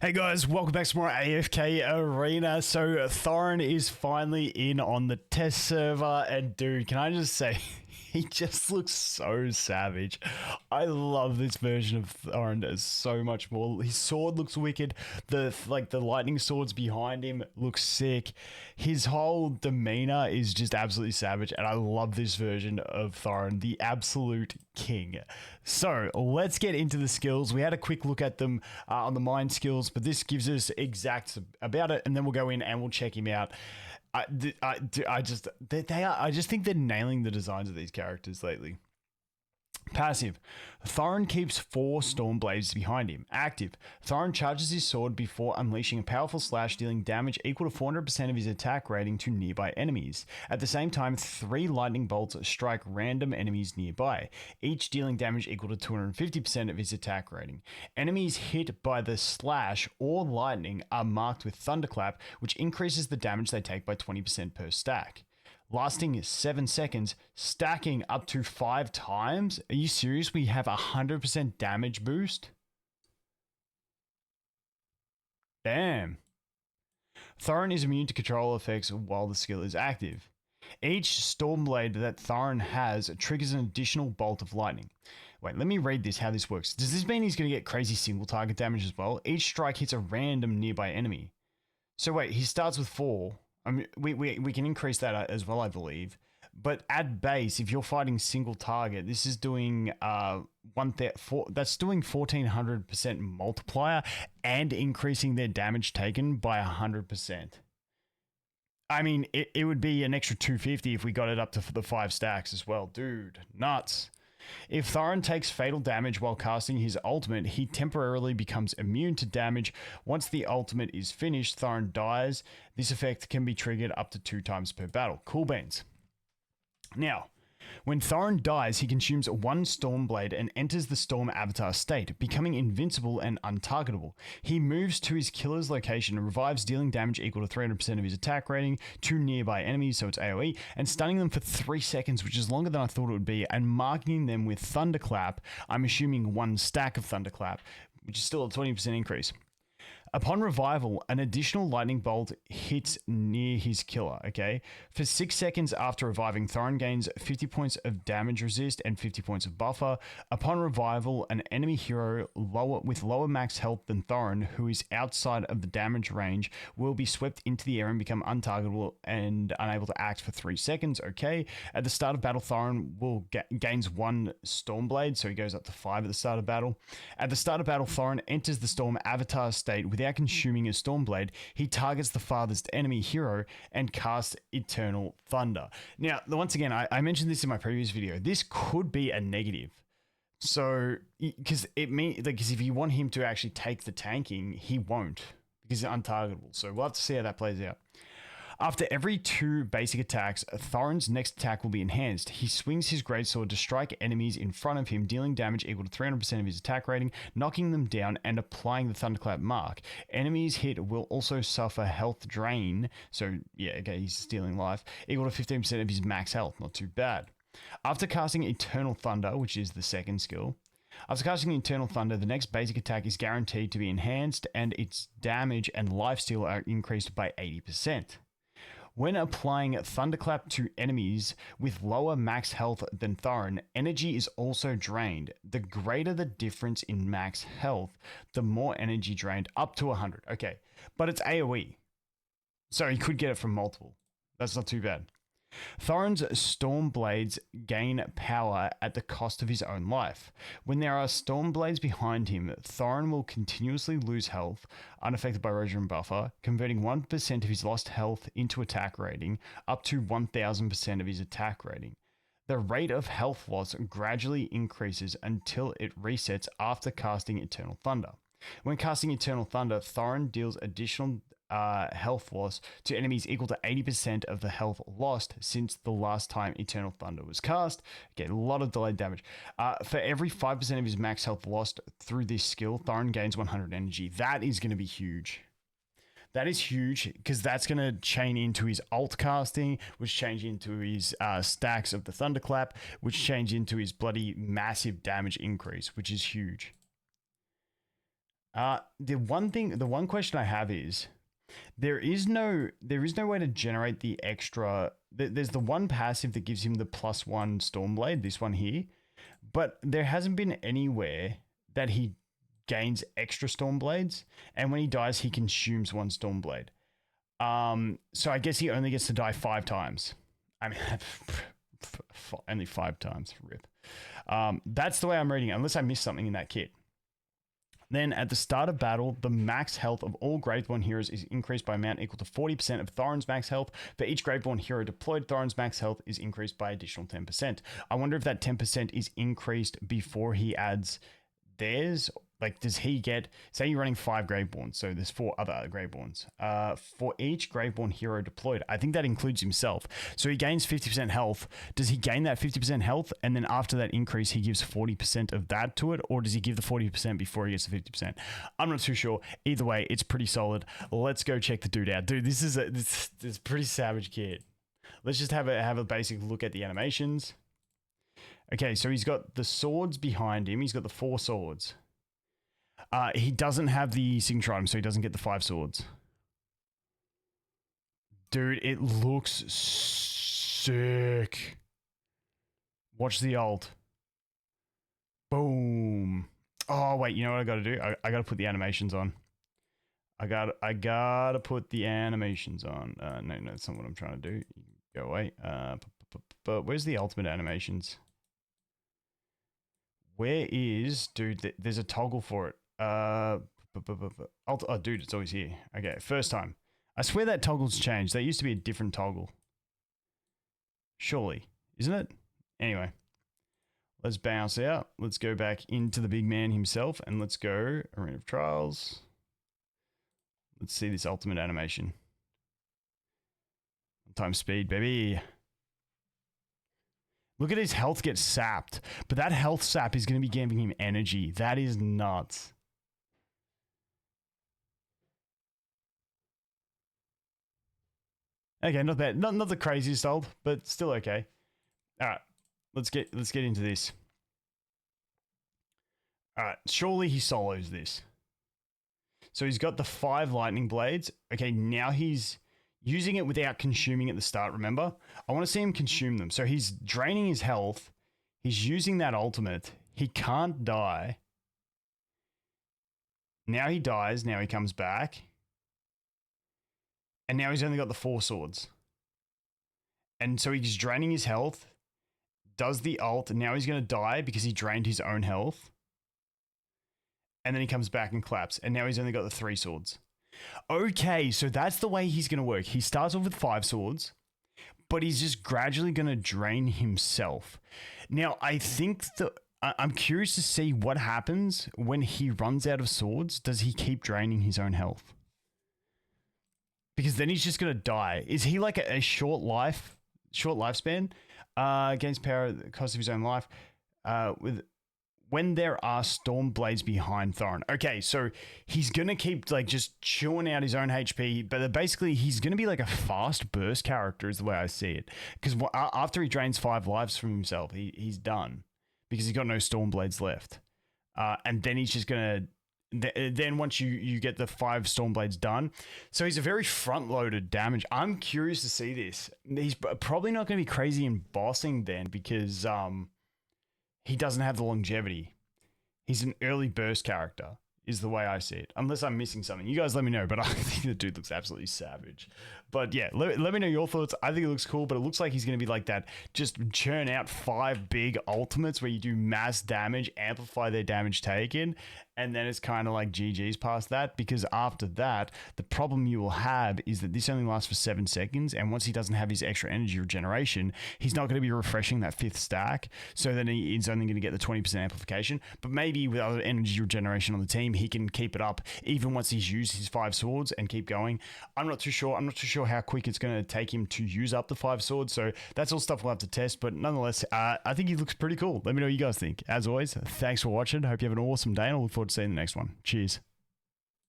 Hey guys, welcome back to more AFK Arena. So Thoran is finally in on the test server, and dude, can I just say, he just looks so savage. I love this version of Thoran as so much more. His sword looks wicked. The lightning swords behind him look sick. His whole demeanor is just absolutely savage, and I love this version of Thoran, the absolute king. So let's get into the skills. We had a quick look at them on the mind skills, but this gives us exacts about it, and then we'll go in and we'll check him out. I just think they're nailing the designs of these characters lately. Passive. Thoran keeps 4 Stormblades behind him. Active. Thoran charges his sword before unleashing a powerful slash, dealing damage equal to 400% of his attack rating to nearby enemies. At the same time, 3 lightning bolts strike random enemies nearby, each dealing damage equal to 250% of his attack rating. Enemies hit by the slash or lightning are marked with Thunderclap, which increases the damage they take by 20% per stack. Lasting 7 seconds, stacking up to 5 times? Are you serious? We have 100% damage boost? Damn. Thoran is immune to control effects while the skill is active. Each Stormblade that Thoran has triggers an additional bolt of lightning. Wait, let me read this, how this works. Does this mean he's going to get crazy single target damage as well? Each strike hits a random nearby enemy. So wait, he starts with 4. I mean, we can increase that as well, I believe. But at base, if you're fighting single target, this is doing that's doing 1400% multiplier and increasing their damage taken by 100%. I mean, it would be an extra 250 if we got it up to the 5 stacks as well. Dude, nuts. If Thoran takes fatal damage while casting his ultimate, he temporarily becomes immune to damage. Once the ultimate is finished, Thoran dies. This effect can be triggered up to 2 times per battle. Cool beans. Now, when Thoran dies, he consumes 1 Stormblade and enters the Storm Avatar state, becoming invincible and untargetable. He moves to his killer's location and revives, dealing damage equal to 300% of his attack rating to nearby enemies, so it's AoE, and stunning them for 3 seconds, which is longer than I thought it would be, and marking them with Thunderclap, I'm assuming 1 stack of Thunderclap, which is still a 20% increase. Upon revival, an additional lightning bolt hits near his killer, okay? For 6 seconds after reviving, Thoran gains 50 points of damage resist and 50 points of buffer. Upon revival, an enemy hero with lower max health than Thoran, who is outside of the damage range, will be swept into the air and become untargetable and unable to act for 3 seconds, okay? At the start of battle, Thoran will gains 1 Stormblade, so he goes up to 5 at the start of battle. At the start of battle, Thoran enters the Storm Avatar state without consuming a Stormblade. He targets the farthest enemy hero and casts Eternal Thunder. Now, once again, I mentioned this in my previous video. This could be a negative. So, because if you want him to actually take the tanking, he won't, because he's untargetable. So we'll have to see how that plays out. After every 2 basic attacks, Thoran's next attack will be enhanced. He swings his greatsword to strike enemies in front of him, dealing damage equal to 300% of his attack rating, knocking them down and applying the Thunderclap mark. Enemies hit will also suffer health drain, so yeah, okay, he's stealing life, equal to 15% of his max health, not too bad. After casting Eternal Thunder, which is the second skill, after casting Eternal Thunder, the next basic attack is guaranteed to be enhanced, and its damage and lifesteal are increased by 80%. When applying Thunderclap to enemies with lower max health than Thoran, energy is also drained. The greater the difference in max health, the more energy drained, up to 100. Okay, but it's AoE, so he could get it from multiple. That's not too bad. Thoran's Stormblades gain power at the cost of his own life. When there are Stormblades behind him, Thoran will continuously lose health, unaffected by erosion and buffer, converting 1% of his lost health into attack rating, up to 1000% of his attack rating. The rate of health loss gradually increases until it resets after casting Eternal Thunder. When casting Eternal Thunder, Thoran deals additional health loss to enemies equal to 80% of the health lost since the last time Eternal Thunder was cast. Okay, a lot of delayed damage. For every 5% of his max health lost through this skill, Thoran gains 100 energy. That is going to be huge. That is huge, because that's going to chain into his alt casting, which change into his stacks of the Thunderclap, which change into his bloody massive damage increase, which is huge. The one question I have is there is no way to generate the extra. There's the one passive that gives him the +1 Stormblade, this one here, but there hasn't been anywhere that he gains extra Stormblades, and when he dies, he consumes one Stormblade. So I guess he only gets to die 5 times. I mean, only 5 times. Rip. That's the way I'm reading it, unless I missed something in that kit. Then, at the start of battle, the max health of all Graveborn heroes is increased by amount equal to 40% of Thoran's max health. For each Graveborn hero deployed, Thoran's max health is increased by additional 10%. I wonder if that 10% is increased before he adds theirs. Like, does he get, say you're running 5 Graveborns, so there's 4 other Graveborns. For each Graveborn hero deployed, I think that includes himself. So he gains 50% health. Does he gain that 50% health, and then after that increase, he gives 40% of that to it? Or does he give the 40% before he gets the 50%? I'm not too sure. Either way, it's pretty solid. Let's go check the dude out. Dude, this is this pretty savage kid. Let's just have a basic look at the animations. Okay, so he's got the swords behind him. He's got the 4 swords. He doesn't have the signature item, so he doesn't get the 5 swords. Dude, it looks sick. Watch the ult. Boom. Oh, wait, you know what I gotta do? I gotta put the animations on. I gotta put the animations on. No, that's not what I'm trying to do. Go away. But where's the ultimate animations? Where is... Dude, there's a toggle for it. Oh, dude, it's always here. Okay, first time. I swear that toggle's changed. That used to be a different toggle. Surely, isn't it? Anyway, let's bounce out. Let's go back into the big man himself, and let's go Arena of Trials. Let's see this ultimate animation. Time speed, baby. Look at his health get sapped, but that health sap is going to be giving him energy. That is nuts. Okay, not bad. Not the craziest ult, but still okay. All right, let's get into this. All right, surely he solos this. So he's got the 5 lightning blades. Okay, now he's using it without consuming at the start, remember? I want to see him consume them. So he's draining his health. He's using that ultimate. He can't die. Now he dies. Now he comes back. And now he's only got the 4 swords. And so he's draining his health. Does the ult. And now he's going to die because he drained his own health. And then he comes back and claps. And now he's only got the 3 swords. Okay, so that's the way he's going to work. He starts off with 5 swords, but he's just gradually going to drain himself. Now, I think I'm curious to see what happens when he runs out of swords. Does he keep draining his own health? Because then he's just going to die. Is he like a short lifespan? Gains power at the cost of his own life. When there are storm blades behind Thoran. Okay, so he's going to keep like just chewing out his own HP, but basically he's going to be like a fast burst character is the way I see it. Because after he drains 5 lives from himself, he's done because he's got no storm blades left. And then he's just going to... Then once you get the 5 storm blades done, so he's a very front-loaded damage. I'm curious to see this. He's probably not going to be crazy in bossing then because... he doesn't have the longevity. He's an early burst character, is the way I see it. Unless I'm missing something. You guys let me know, but I think the dude looks absolutely savage. But yeah, let me know your thoughts. I think it looks cool, but it looks like he's going to be like that. Just churn out 5 big ultimates where you do mass damage, amplify their damage taken, and then it's kind of like GG's past that, because after that, the problem you will have is that this only lasts for 7 seconds, and once he doesn't have his extra energy regeneration, he's not going to be refreshing that 5th stack, so then he's only going to get the 20% amplification, but maybe with other energy regeneration on the team, he can keep it up even once he's used his 5 swords and keep going. I'm not too sure how quick it's going to take him to use up the 5 swords, so that's all stuff we'll have to test, but nonetheless, I think he looks pretty cool. Let me know what you guys think. As always, thanks for watching. Hope you have an awesome day, and I look forward to seeing you in the next one. Cheers.